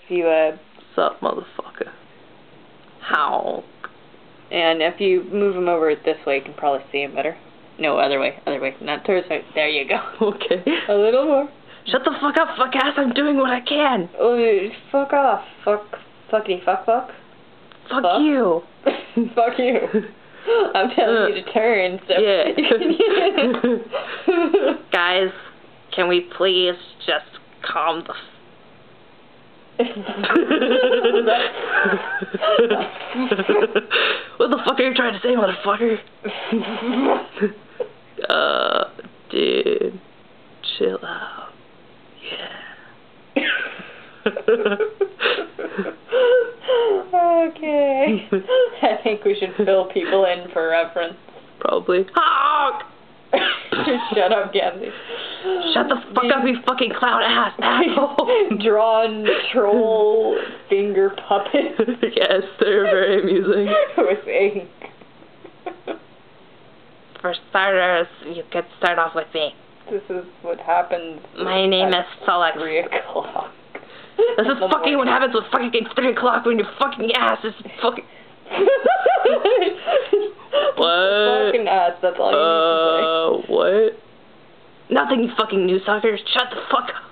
you, Sup, motherfucker. How? and if you move him over this way, you can probably see him better. No, other way, not towards right. There you go. Okay. A little more. Shut the fuck up, fuck ass, I'm doing what I can. Oh, fuck off. Fuckity fuck. Fuck Fuck. you. Fuck you. I'm telling you to turn, so. Yeah. Guys, can we please just calm the What the fuck are you trying to say, motherfucker? Dude, chill out. Yeah. Okay. I think we should fill people in for reference. Probably. Honk! Shut up, Gabby. Shut the fuck up, you fucking clown ass asshole. Drawn troll finger puppet. Yes, they're very amusing. With ink. For starters, you could start off with me. This is what happens. My name is Solix. 3 o'clock. This is fucking what happens with fucking 3 o'clock when your fucking ass is fucking... What? Fucking ass, that's all you need to say. What? Nothing, you fucking new suckers. Shut the fuck up.